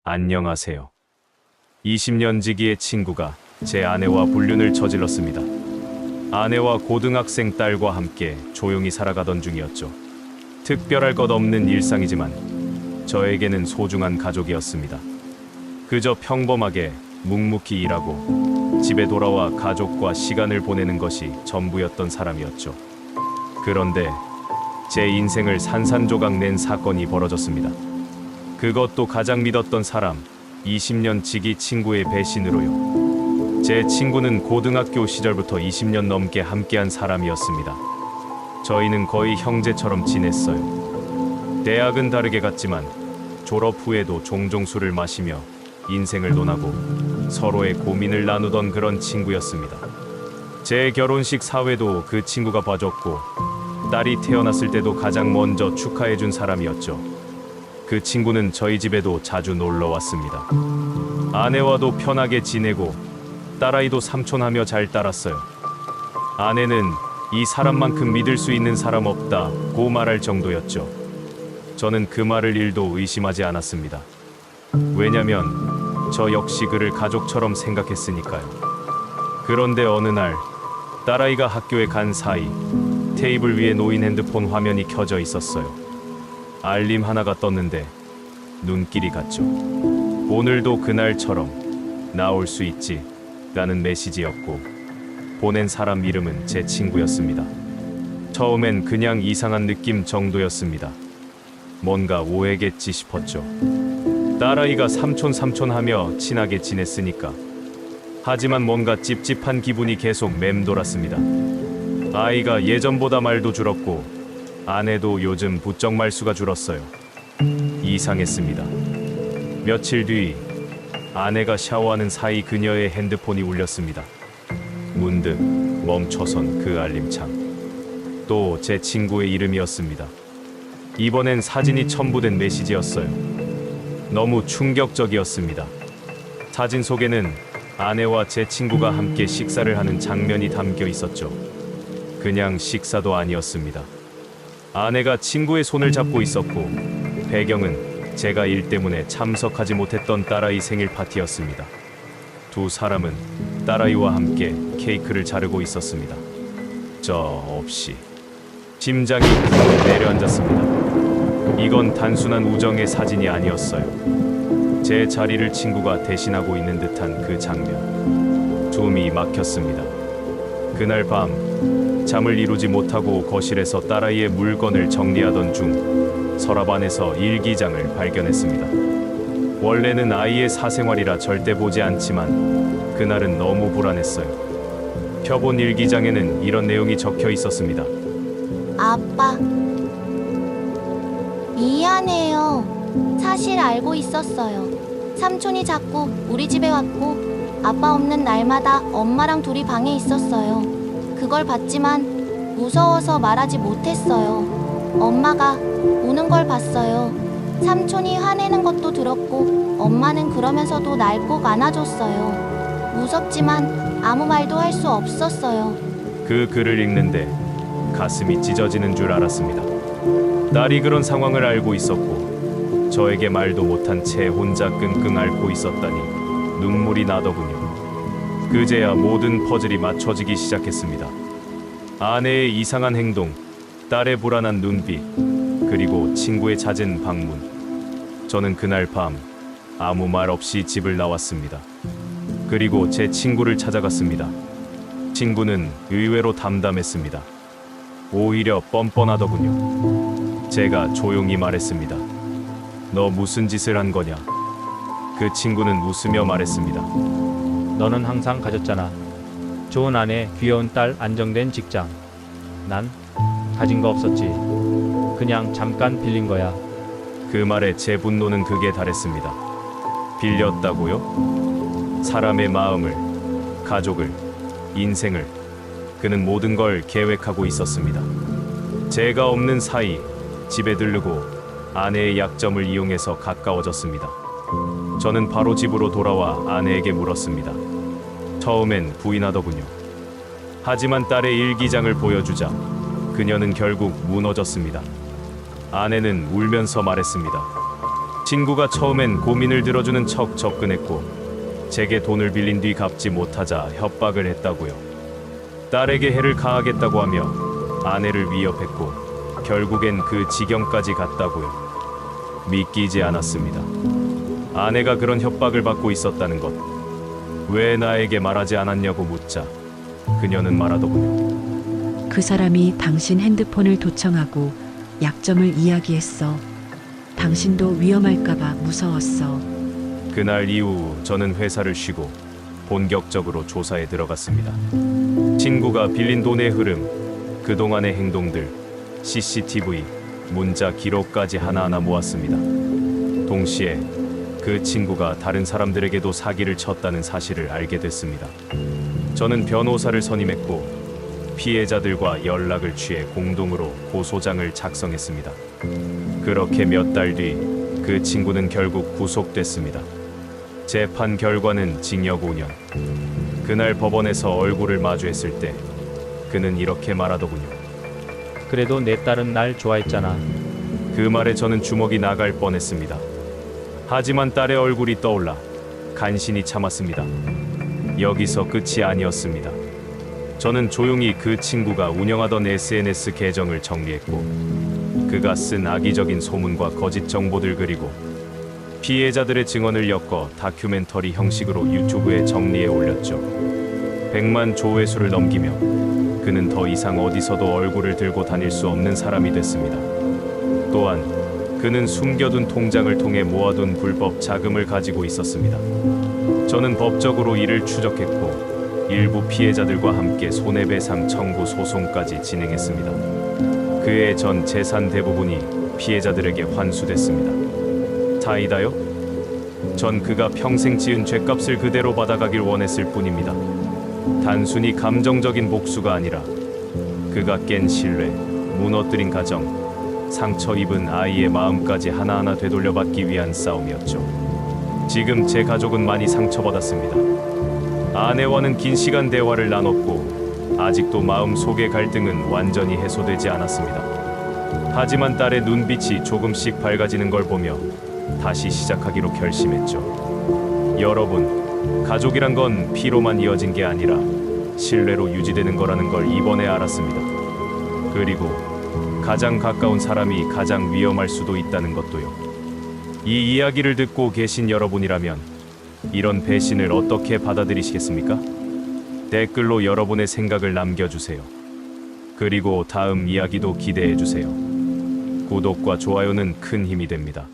안녕하세요. 20년 지기의 친구가 제 아내와 불륜을 저질렀습니다. 아내와 고등학생 딸과 함께 조용히 살아가던 중이었죠. 특별할 것 없는 일상이지만 저에게는 소중한 가족이었습니다. 그저 평범하게 묵묵히 일하고 집에 돌아와 가족과 시간을 보내는 것이 전부였던 사람이었죠. 그런데 제 인생을 산산조각 낸 사건이 벌어졌습니다. 그것도 가장 믿었던 사람, 20년 지기 친구의 배신으로요. 제 친구는 고등학교 시절부터 20년 넘게 함께한 사람이었습니다. 저희는 거의 형제처럼 지냈어요. 대학은 다르게 갔지만 졸업 후에도 종종 술을 마시며 인생을 논하고 서로의 고민을 나누던 그런 친구였습니다. 제 결혼식 사회도 그 친구가 봐줬고 딸이 태어났을 때도 가장 먼저 축하해준 사람이었죠. 그 친구는 저희 집에도 자주 놀러 왔습니다. 아내와도 편하게 지내고 딸아이도 삼촌하며 잘 따랐어요. 아내는 이 사람만큼 믿을 수 있는 사람 없다고 말할 정도였죠. 저는 그 말을 1도 의심하지 않았습니다. 왜냐면 저 역시 그를 가족처럼 생각했으니까요. 그런데 어느 날 딸아이가 학교에 간 사이 테이블 위에 놓인 핸드폰 화면이 켜져 있었어요. 알림 하나가 떴는데 눈길이 갔죠. 오늘도 그날처럼 나올 수 있지 라는 메시지였고 보낸 사람 이름은 제 친구였습니다. 처음엔 그냥 이상한 느낌 정도였습니다. 뭔가 오해겠지 싶었죠. 딸아이가 삼촌 하며 친하게 지냈으니까. 하지만 뭔가 찝찝한 기분이 계속 맴돌았습니다. 아이가 예전보다 말도 줄었고 아내도 요즘 부쩍 말수가 줄었어요. 이상했습니다. 며칠 뒤 아내가 샤워하는 사이 그녀의 핸드폰이 울렸습니다. 문득 멈춰선 그 알림창. 또 제 친구의 이름이었습니다. 이번엔 사진이 첨부된 메시지였어요. 너무 충격적이었습니다. 사진 속에는 아내와 제 친구가 함께 식사를 하는 장면이 담겨 있었죠. 그냥 식사도 아니었습니다. 아내가 친구의 손을 잡고 있었고 배경은 제가 일 때문에 참석하지 못했던 딸아이 생일 파티였습니다. 두 사람은 딸아이와 함께 케이크를 자르고 있었습니다. 저 없이 심장이 쿵 내려앉았습니다. 이건 단순한 우정의 사진이 아니었어요. 제 자리를 친구가 대신하고 있는 듯한 그 장면. 숨이 막혔습니다. 그날 밤 잠을 이루지 못하고 거실에서 딸아이의 물건을 정리하던 중 서랍 안에서 일기장을 발견했습니다. 원래는 아이의 사생활이라 절대 보지 않지만 그날은 너무 불안했어요. 펴본 일기장에는 이런 내용이 적혀 있었습니다. 아빠, 미안해요. 사실 알고 있었어요. 삼촌이 자꾸 우리 집에 왔고 아빠 없는 날마다 엄마랑 둘이 방에 있었어요. 그걸 봤지만 무서워서 말하지 못했어요. 엄마가 우는 걸 봤어요. 삼촌이 화내는 것도 들었고 엄마는 그러면서도 날 꼭 안아줬어요. 무섭지만 아무 말도 할 수 없었어요. 그 글을 읽는데 가슴이 찢어지는 줄 알았습니다. 딸이 그런 상황을 알고 있었고 저에게 말도 못한 채 혼자 끙끙 앓고 있었다니 눈물이 나더군요. 그제야 모든 퍼즐이 맞춰지기 시작했습니다. 아내의 이상한 행동, 딸의 불안한 눈빛, 그리고 친구의 잦은 방문. 저는 그날 밤 아무 말 없이 집을 나왔습니다. 그리고 제 친구를 찾아갔습니다. 친구는 의외로 담담했습니다. 오히려 뻔뻔하더군요. 제가 조용히 말했습니다. 너 무슨 짓을 한 거냐? 그 친구는 웃으며 말했습니다. 너는 항상 가졌잖아. 좋은 아내, 귀여운 딸, 안정된 직장. 난 가진 거 없었지. 그냥 잠깐 빌린 거야. 그 말에 제 분노는 극에 달했습니다. 빌렸다고요? 사람의 마음을, 가족을, 인생을. 그는 모든 걸 계획하고 있었습니다. 제가 없는 사이 집에 들르고 아내의 약점을 이용해서 가까워졌습니다. 저는 바로 집으로 돌아와 아내에게 물었습니다. 처음엔 부인하더군요. 하지만 딸의 일기장을 보여주자 그녀는 결국 무너졌습니다. 아내는 울면서 말했습니다. 친구가 처음엔 고민을 들어주는 척 접근했고 제게 돈을 빌린 뒤 갚지 못하자 협박을 했다고요. 딸에게 해를 가하겠다고 하며 아내를 위협했고 결국엔 그 지경까지 갔다고요. 믿기지 않았습니다. 아내가 그런 협박을 받고 있었다는 것. 왜 나에게 말하지 않았냐고 묻자 그녀는 말하더군요. 그 사람이 당신 핸드폰을 도청하고 약점을 이야기했어. 당신도 위험할까봐 무서웠어. 그날 이후 저는 회사를 쉬고 본격적으로 조사에 들어갔습니다. 친구가 빌린 돈의 흐름, 그동안의 행동들, CCTV, 문자 기록까지 하나하나 모았습니다. 동시에 그 친구가 다른 사람들에게도 사기를 쳤다는 사실을 알게 됐습니다. 저는 변호사를 선임했고 피해자들과 연락을 취해 공동으로 고소장을 작성했습니다. 그렇게 몇 달 뒤 그 친구는 결국 구속됐습니다. 재판 결과는 징역 5년. 그날 법원에서 얼굴을 마주했을 때 그는 이렇게 말하더군요. 그래도 내 딸은 날 좋아했잖아. 그 말에 저는 주먹이 나갈 뻔했습니다. 하지만 딸의 얼굴이 떠올라 간신히 참았습니다. 여기서 끝이 아니었습니다. 저는 조용히 그 친구가 운영하던 SNS 계정을 정리했고 그가 쓴 악의적인 소문과 거짓 정보들 그리고 피해자들의 증언을 엮어 다큐멘터리 형식으로 유튜브에 정리해 올렸죠. 100만 조회수를 넘기며 그는 더 이상 어디서도 얼굴을 들고 다닐 수 없는 사람이 됐습니다. 또한 그는 숨겨둔 통장을 통해 모아둔 불법 자금을 가지고 있었습니다. 저는 법적으로 이를 추적했고 일부 피해자들과 함께 손해배상 청구 소송까지 진행했습니다. 그의 전 재산 대부분이 피해자들에게 환수됐습니다. 타이다요? 전 그가 평생 지은 죄값을 그대로 받아가길 원했을 뿐입니다. 단순히 감정적인 복수가 아니라 그가 깬 신뢰, 무너뜨린 가정, 상처 입은 아이의 마음까지 하나하나 되돌려받기 위한 싸움이었죠. 지금 제 가족은 많이 상처받았습니다. 아내와는 긴 시간 대화를 나눴고 아직도 마음속의 갈등은 완전히 해소되지 않았습니다. 하지만 딸의 눈빛이 조금씩 밝아지는 걸 보며 다시 시작하기로 결심했죠. 여러분, 가족이란 건 피로만 이어진 게 아니라 신뢰로 유지되는 거라는 걸 이번에 알았습니다. 그리고 가장 가까운 사람이 가장 위험할 수도 있다는 것도요. 이 이야기를 듣고 계신 여러분이라면 이런 배신을 어떻게 받아들이시겠습니까? 댓글로 여러분의 생각을 남겨주세요. 그리고 다음 이야기도 기대해주세요. 구독과 좋아요는 큰 힘이 됩니다.